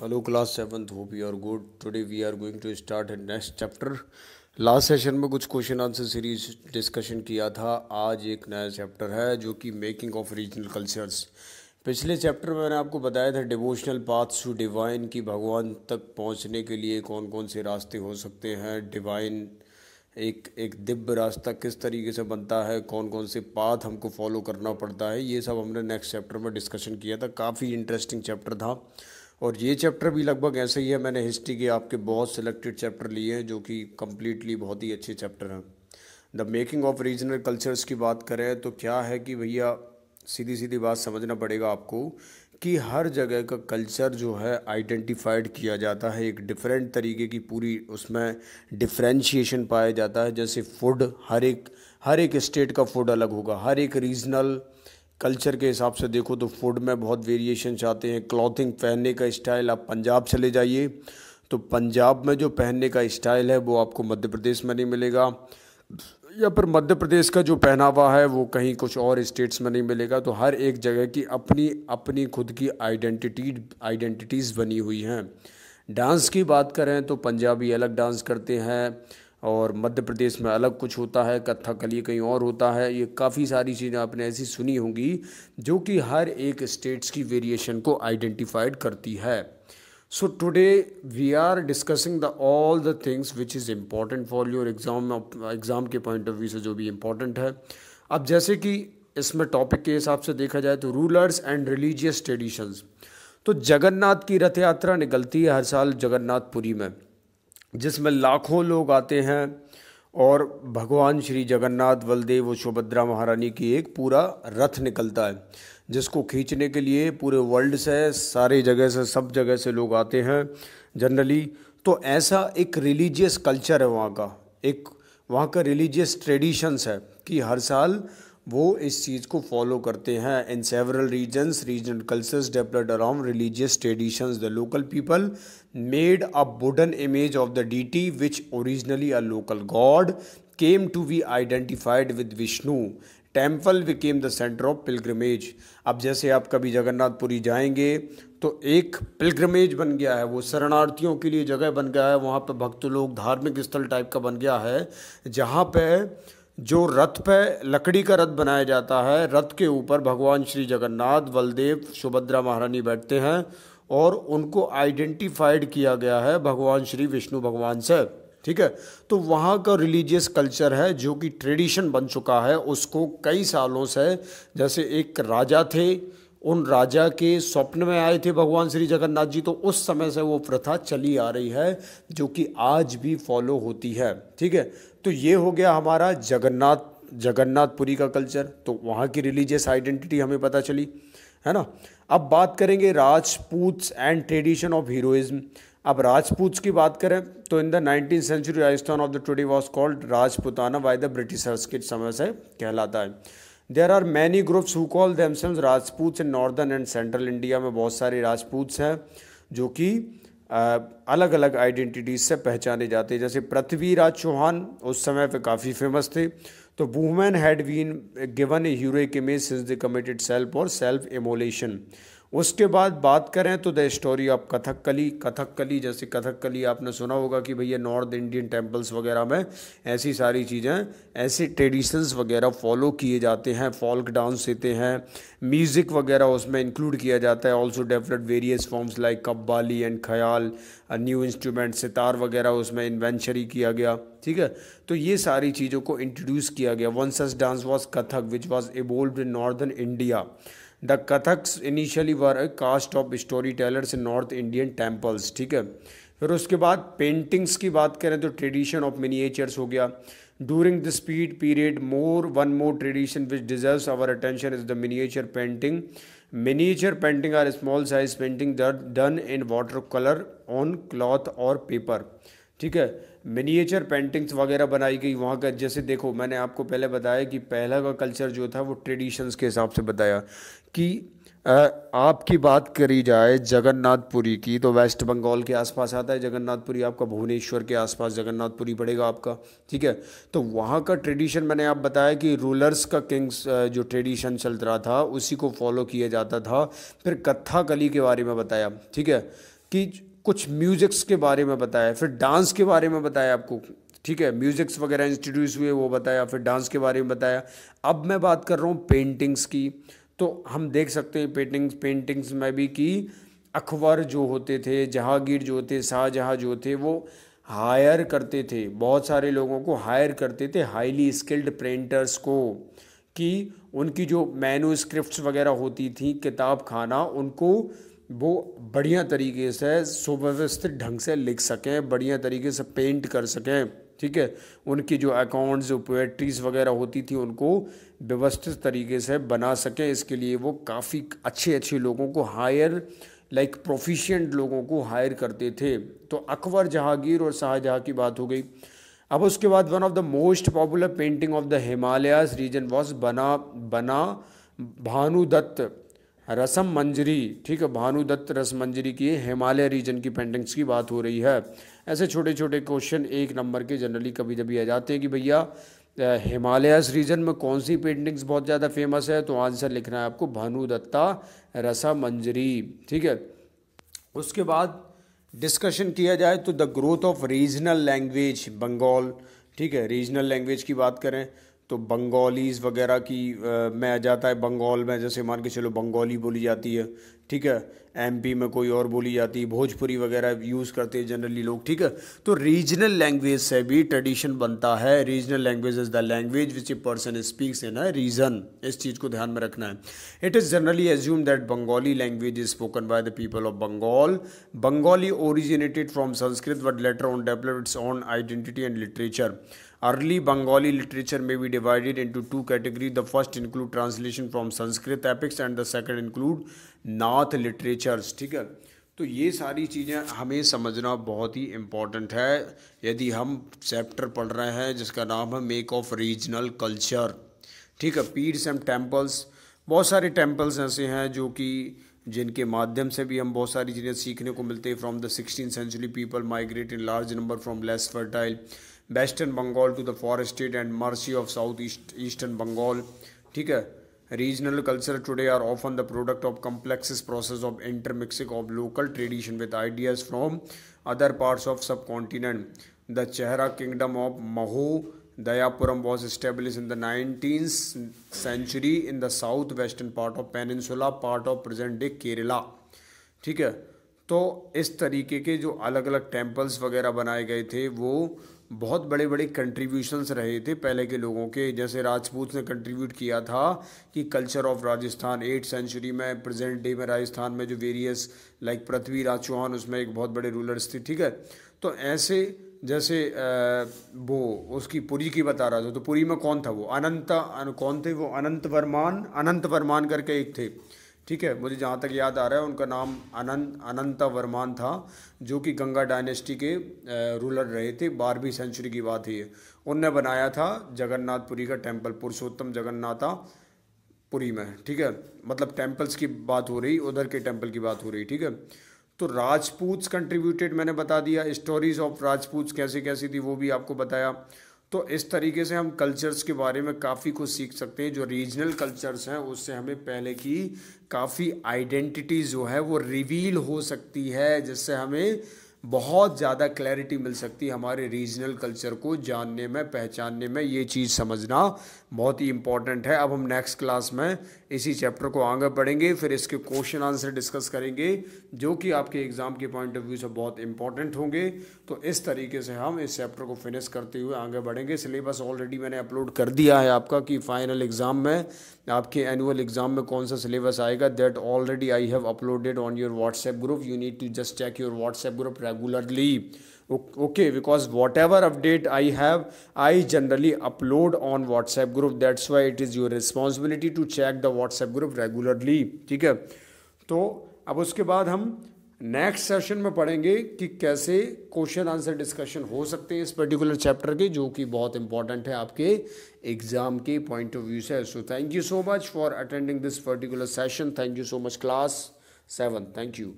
Hello class 7th, hope you are good. Today we are going to start a next chapter. Last session में कुछ question answer series discussion किया था. आज एक नया chapter है जो कि मेकिंग ऑफ रीजनल कल्चर्स. पिछले चैप्टर में मैंने आपको बताया था डिवोशनल पाथ्स टू डिवाइन की भगवान तक पहुंचने के लिए कौन कौन से रास्ते हो सकते हैं. डिवाइन एक दिव्य रास्ता किस तरीके से बनता है, कौन कौन से पाथ हमको फॉलो करना पड़ता है, ये सब हमने नेक्स्ट चैप्टर में डिस्कशन किया था. काफ़ी इंटरेस्टिंग चैप्टर था और ये चैप्टर भी लगभग ऐसे ही है. मैंने हिस्ट्री के आपके बहुत सिलेक्टेड चैप्टर लिए हैं जो कि कम्प्लीटली बहुत ही अच्छे चैप्टर हैं. The making of regional cultures की बात करें तो क्या है कि भैया सीधी सीधी बात समझना पड़ेगा आपको कि हर जगह का कल्चर जो है आइडेंटिफाइड किया जाता है. एक डिफरेंट तरीके की पूरी उसमें डिफरेंशिएशन पाया जाता है. जैसे फूड, हर एक स्टेट का फूड अलग होगा. हर एक रीजनल कल्चर के हिसाब से देखो तो फूड में बहुत वेरिएशंस आते हैं. क्लॉथिंग, पहनने का स्टाइल, आप पंजाब चले जाइए तो पंजाब में जो पहनने का स्टाइल है वो आपको मध्य प्रदेश में नहीं मिलेगा, या फिर मध्य प्रदेश का जो पहनावा है वो कहीं कुछ और स्टेट्स में नहीं मिलेगा. तो हर एक जगह की अपनी अपनी खुद की आइडेंटिटीज़ बनी हुई हैं. डांस की बात करें तो पंजाबी अलग डांस करते हैं और मध्य प्रदेश में अलग कुछ होता है, कथकली कहीं और होता है. ये काफ़ी सारी चीज़ें आपने ऐसी सुनी होंगी जो कि हर एक स्टेट्स की वेरिएशन को आइडेंटिफाइड करती है. So today we are discussing the all the things which is important for your exam के पॉइंट ऑफ व्यू से जो भी इम्पॉर्टेंट है. अब जैसे कि इसमें टॉपिक के हिसाब से देखा जाए तो रूलर्स एंड रिलीजियस ट्रेडिशंस. तो जगन्नाथ की रथ यात्रा निकलती है हर साल जगन्नाथपुरी में, जिसमें लाखों लोग आते हैं और भगवान श्री जगन्नाथ, बलदेव और सुभद्रा महारानी की एक पूरा रथ निकलता है जिसको खींचने के लिए पूरे वर्ल्ड से, सारे जगह से, सब जगह से लोग आते हैं जनरली. तो ऐसा एक रिलीजियस कल्चर है वहाँ का रिलीजियस ट्रेडिशंस है कि हर साल वो इस चीज़ को फॉलो करते हैं. In several reasons regional cultures developed around religious traditions. The local people made a wooden image of the deity which originally a local god came to be identified with Vishnu. Temple became the center of pilgrimage. अब जैसे आप कभी जगन्नाथपुरी जाएंगे तो एक pilgrimage बन गया है, वो शरणार्थियों के लिए जगह बन गया है. वहाँ पे भक्त लोग, धार्मिक स्थल टाइप का बन गया है जहाँ पे जो रथ पे लकड़ी का रथ बनाया जाता है, रथ के ऊपर भगवान श्री जगन्नाथ, बलदेव, सुभद्रा महारानी बैठते हैं और उनको आइडेंटिफाइड किया गया है भगवान श्री विष्णु भगवान से. ठीक है, तो वहाँ का रिलीजियस कल्चर है जो कि ट्रेडिशन बन चुका है. उसको कई सालों से, जैसे एक राजा थे, उन राजा के स्वप्न में आए थे भगवान श्री जगन्नाथ जी, तो उस समय से वो प्रथा चली आ रही है जो कि आज भी फॉलो होती है. ठीक है, तो ये हो गया हमारा जगन्नाथपुरी का कल्चर. तो वहाँ की रिलीजियस आइडेंटिटी हमें पता चली, है ना. अब बात करेंगे Rajputs and tradition of heroism. अब राजपूत्स की बात करें तो in the 19th century Rajasthan of the today was called Rajputana by the Britishers. के समय से कहलाता है. There are many groups who call themselves Rajputs in northern and central India. में बहुत सारे राजपूत्स हैं जो कि अलग अलग आइडेंटिटीज से पहचाने जाते हैं. जैसे पृथ्वीराज चौहान उस समय पे काफ़ी फेमस थे. तो women had been given a heroic image since they committed self और सेल्फ इमोलेशन. उसके बाद बात करें तो द स्टोरी ऑफ कथकली. जैसे कथकली आपने सुना होगा कि भैया नॉर्थ इंडियन टेम्पल्स वगैरह में ऐसी सारी चीज़ें, ऐसे ट्रेडिशंस वगैरह फॉलो किए जाते हैं. फॉल्क डांस देते हैं, म्यूज़िक वगैरह उसमें इंक्लूड किया जाता है. Also developed various forms like qawwali and ख्याल, न्यू इंस्ट्रूमेंट सितार वगैरह उसमें इन्वेंशरी किया गया. ठीक है, तो ये सारी चीज़ों को इंट्रोड्यूस किया गया. One such dance was Kathak which was evolved in northern India. The Kathaks initially were a caste of story tellers in north Indian temples. ठीक है, फिर उसके बाद पेंटिंग्स की बात करें तो ट्रेडिशन ऑफ मिनिएचर्स हो गया. During the speed period one more tradition which deserves our attention is the miniature painting. Miniature painting are small size painting done in water colour on cloth और paper. ठीक है, miniature paintings वगैरह बनाई गई वहाँ का. जैसे देखो, मैंने आपको पहले बताया कि पहला का कल्चर जो था वो ट्रेडिशंस के हिसाब से बताया कि आपकी बात करी जाए जगन्नाथपुरी की तो वेस्ट बंगाल के आसपास आता है जगन्नाथपुरी. आपका भुवनेश्वर के आसपास जगन्नाथपुरी पड़ेगा आपका. ठीक है, तो वहाँ का ट्रेडिशन मैंने आप बताया कि रूलर्स का किंग्स जो ट्रेडिशन चल रहा था उसी को फॉलो किया जाता था. फिर कथकली के बारे में बताया. ठीक है, कि कुछ म्यूजिक्स के बारे में बताया, फिर डांस के बारे में बताया आपको, ठीक है, म्यूजिक्स वगैरह इंट्रोड्यूस हुए वो बताया, फिर डांस के बारे में बताया। अब मैं बात कर रहा हूँ पेंटिंग्स की। तो हम देख सकते हैं पेंटिंग्स में भी कि अकबर जो होते थे, जहांगीर जो थे, शाहजहाँ जो थे, वो हायर करते थे, बहुत सारे लोगों को हायर करते थे, हाईली स्किल्ड प्रिंटर्स को, कि उनकी जो मैन्युस्क्रिप्ट्स वगैरह होती थी, किताब खाना, उनको वो बढ़िया तरीके से सुव्यवस्थित ढंग से लिख सकें, बढ़िया तरीके से पेंट कर सकें, ठीक है। उनकी जो अकाउंट्स, जो पोएट्रीज वगैरह होती थी, उनको व्यवस्थित तरीके से बना सकें। इसके लिए वो काफ़ी अच्छे अच्छे लोगों को हायर, लाइक प्रोफिशिएंट लोगों को हायर करते थे। तो अकबर, जहांगीर और शाहजहाँ की बात हो गई। अब उसके बाद one of the most popular painting of the Himalayas region was बना बना भानुदत्त रसम मंजरी, ठीक है, भानुदत्त रस मंजरी की हिमालय रीजन की पेंटिंग्स की बात हो रही है। ऐसे छोटे छोटे क्वेश्चन 1 नंबर के जनरली कभी कभी आ जाते हैं कि भैया हिमालयस रीजन में कौन सी पेंटिंग्स बहुत ज़्यादा फेमस है, तो आंसर लिखना है आपको भानुदत्ता रसा मंजरी, ठीक है। उसके बाद डिस्कशन किया जाए तो the growth of regional language Bengal, ठीक है, रीजनल लैंग्वेज की बात करें तो बंगालीज़ वगैरह की में आ जाता है। बंगाल में जैसे मान के चलो बंगाली बोली जाती है, ठीक है, एमपी में कोई और बोली जाती है, भोजपुरी वगैरह यूज़ करते हैं जनरली लोग, ठीक है। तो रीजनल लैंग्वेज से भी ट्रेडिशन बनता है। Regional language is the language which a person speaks in a region, इस चीज़ को ध्यान में रखना है। It is generally assume that Bengali language is spoken by the people of Bengal. Bengali originated from Sanskrit but later on developed its own identity and literature. Early Bengali literature may be divided into 2 categories. The first include translation from Sanskrit epics and the second include Nath literatures, ठीक है। तो ये सारी चीज़ें हमें समझना बहुत ही important है यदि हम चैप्टर पढ़ रहे हैं जिसका नाम है मेक ऑफ रीजनल कल्चर, ठीक है। पीर्स एंड टेम्पल्स, बहुत सारे टेम्पल्स ऐसे हैं जो कि जिनके माध्यम से भी हम बहुत सारी चीज़ें सीखने को मिलते हैं। From the 16th century people migrate in large number from less fertile western Bengal to the forested and marshy of south eastern Bengal, ठीक है। Regional culture today are often the product of complex process of intermixing of local tradition with ideas from other parts of subcontinent. The Chera kingdom of महो Dayapuram was established in the 19th century in the southwestern part of peninsula, part of present day Kerala, ठीक है। तो इस तरीके के जो अलग अलग टेम्पल्स वगैरह बनाए गए थे वो बहुत बड़े बड़े कंट्रीब्यूशंस रहे थे पहले के लोगों के। जैसे राजपूत ने कंट्रीब्यूट किया था कि culture of Rajasthan 8th century में, प्रेजेंट डे में राजस्थान में जो वेरियस लाइक पृथ्वीराज चौहान उसमें एक बहुत बड़े रूलर्स थे, ठीक है। तो ऐसे जैसे वो उसकी पुरी की बता रहा था, तो पुरी में कौन था वो कौन थे वो अनंत वर्मान करके एक थे, ठीक है। मुझे जहाँ तक याद आ रहा है उनका नाम अनंत वर्मान था, जो कि गंगा डायनेस्टी के रूलर रहे थे। 12वीं सेंचुरी की बात है ये। उनने बनाया था जगन्नाथपुरी का टेम्पल, पुरुषोत्तम जगन्नाथा पुरी में, ठीक है। मतलब टेम्पल्स की बात हो रही, उधर के टेम्पल की बात हो रही, ठीक है। तो राजपूत्स कंट्रीब्यूटेड मैंने बता दिया। स्टोरीज ऑफ राजपूत्स कैसे कैसी थी वो भी आपको बताया। तो इस तरीके से हम कल्चर्स के बारे में काफ़ी कुछ सीख सकते हैं। जो रीजनल कल्चर्स हैं उससे हमें पहले की काफ़ी आइडेंटिटी जो है वो रिवील हो सकती है, जिससे हमें बहुत ज़्यादा क्लैरिटी मिल सकती है हमारे रीजनल कल्चर को जानने में, पहचानने में। ये चीज़ समझना बहुत ही इम्पॉर्टेंट है। अब हम नेक्स्ट क्लास में इसी चैप्टर को आगे बढ़ेंगे, फिर इसके क्वेश्चन आंसर डिस्कस करेंगे जो कि आपके एग्ज़ाम के पॉइंट ऑफ व्यू से बहुत इंपॉर्टेंट होंगे। तो इस तरीके से हम इस चैप्टर को फिनिश करते हुए आगे बढ़ेंगे। सिलेबस ऑलरेडी मैंने अपलोड कर दिया है आपका कि फाइनल एग्ज़ाम में, आपके एनुअल एग्ज़ाम में कौन सा सिलेबस आएगा। That already I have uploaded on your WhatsApp group. You need to just check your WhatsApp group regularly, okay, because whatever update I have I generally upload on WhatsApp group. That's why it is your responsibility to check the WhatsApp group regularly, ठीक है। तो अब उसके बाद हम next session में पढ़ेंगे कि कैसे क्वेश्चन आंसर डिस्कशन हो सकते हैं इस पर्टिकुलर चैप्टर के, जो कि बहुत इंपॉर्टेंट है आपके एग्जाम के पॉइंट ऑफ व्यू से। So thank you so much for attending this particular session. Thank you so much class 7। Thank you.